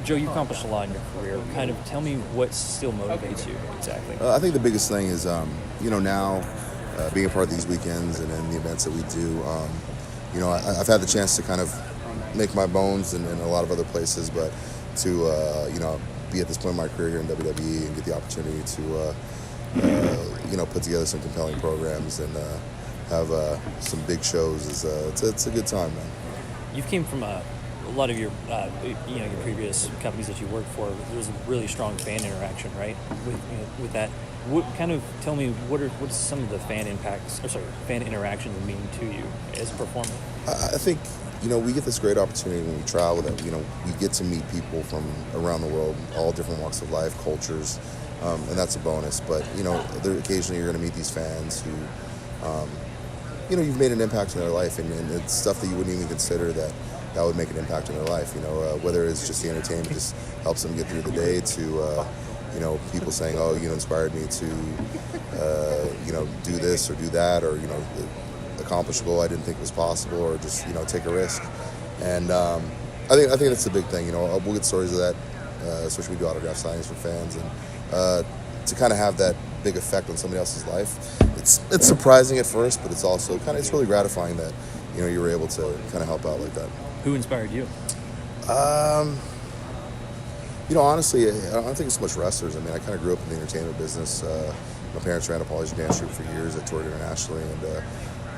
Joe, you've accomplished a lot in your career. Kind of tell me what still motivates you exactly. I think the biggest thing is, now being a part of these weekends and then the events that we do. I've had the chance to kind of make my bones in a lot of other places, but to be at this point in my career here in WWE and get the opportunity to put together some compelling programs and have some big shows it's a good time, man. You've came from a lot of your your previous companies that you worked for. There's a really strong fan interaction, right? With that, tell me what's some of the fan interactions mean to you as a performer? I think we get this great opportunity when we travel that we get to meet people from around the world, all different walks of life, cultures, and that's a bonus. But occasionally you're going to meet these fans who you've made an impact in their life, and it's stuff that you wouldn't even consider that would make an impact in their life. Whether it's just the entertainment just helps them get through the day, to people saying, "Oh, you inspired me to do this or do that," or accomplish a goal I didn't think was possible, or just take a risk. And I think that's the big thing. We'll get stories of that, especially we do autograph signings for fans, and to kind of have that big effect on somebody else's life. It's surprising at first, but it's also it's really gratifying that you were able to kind of help out like that. Who inspired you? Honestly, I don't think it's so much wrestlers. I mean, I kind of grew up in the entertainment business. My parents ran a Polynesian dance troupe for years. I toured internationally, and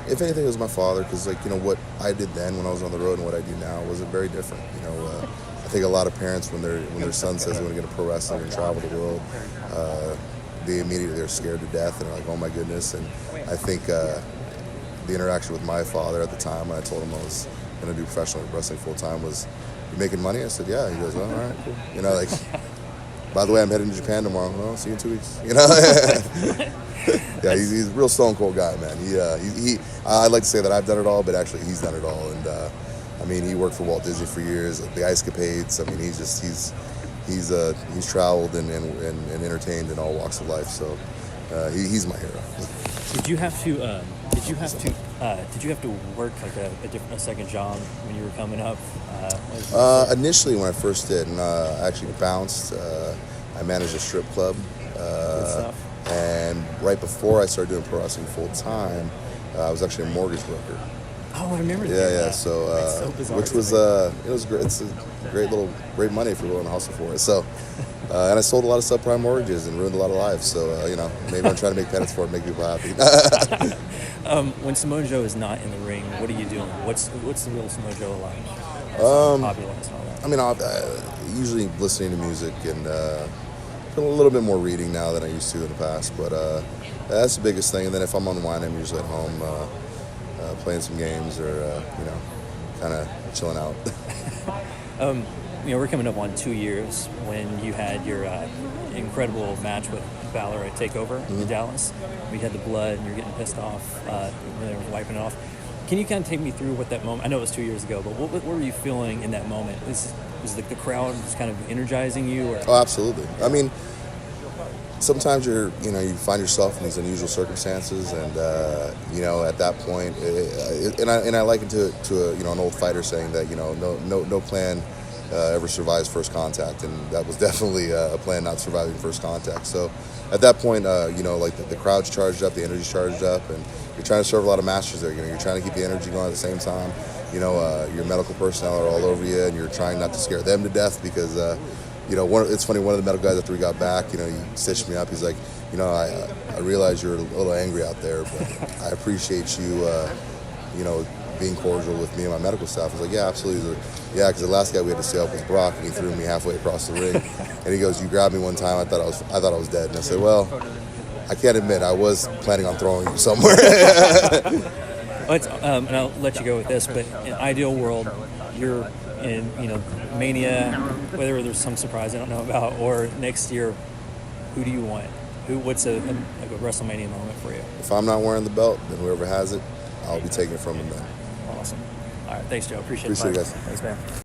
if anything, it was my father, because what I did then when I was on the road and what I do now wasn't very different. I think a lot of parents, when their son says they want to get into pro wrestling and travel the world, they immediately are scared to death and are like, "Oh my goodness!" And I think the interaction with my father at the time, when I told him I was going to do professional wrestling full time, was, "You making money?" I said, "Yeah." He goes, "Well, all right, cool." By the way, I'm heading to Japan tomorrow. Well, I'll see you in 2 weeks. Yeah, he's a real stone cold guy, man. I'd like to say that I've done it all, but actually he's done it all. And he worked for Walt Disney for years, the Ice Capades. He's traveled and entertained in all walks of life. So he's my hero. Did you have to work like a second job when you were coming up? Initially, when I first did, and I actually bounced. I managed a strip club. Good stuff. And right before I started doing pro wrestling full time, I was actually a mortgage broker. Oh, I remember that. Yeah. So, that's so bizarre. Which was it was great. It's a great money if you're willing to hustle for it. So, and I sold a lot of subprime mortgages and ruined a lot of lives. So, maybe I'm trying to make penance for it, and make people happy. When Samoa Joe is not in the ring, what are you doing? What's the real Samoa Joe like? Popularized and all that. I'm usually listening to music and a little bit more reading now than I used to in the past. But that's the biggest thing. And then if I'm unwinding, I'm usually at home playing some games or kind of chilling out. We're coming up on 2 years when you had your incredible match with Balor at TakeOver in Dallas. We had the blood and you're getting pissed off. They were wiping it off. Can you kind of take me through what that moment? I know it was 2 years ago, but what were you feeling in that moment? Was the crowd just kind of energizing you? Or? Oh, absolutely. I mean, sometimes you find yourself in these unusual circumstances, and at that point, and I liken it to an old fighter saying that no plan ever survives first contact, and that was definitely a plan not surviving first contact. So at that point, the crowd's charged up, the energy's charged up, and you're trying to serve a lot of masters there. You're trying to keep the energy going at the same time. Your medical personnel are all over you, and you're trying not to scare them to death because, it's funny, one of the medical guys after we got back, he stitched me up. He's like, I realize you're a little angry out there, but I appreciate you, being cordial with me and my medical staff. I was like, yeah, absolutely. Yeah, because the last guy we had to stay up was Brock, and he threw me halfway across the ring. And he goes, you grabbed me one time, I thought I was dead. And I said, well, I can't admit, I was planning on throwing you somewhere. And I'll let you go with this, but in an ideal world, you're in Mania, whether there's some surprise I don't know about, or next year, who do you want? What's a WrestleMania moment for you? If I'm not wearing the belt, then whoever has it, I'll be taking it from them then. Awesome. All right, thanks, Joe. Appreciate it, guys. Thanks, man.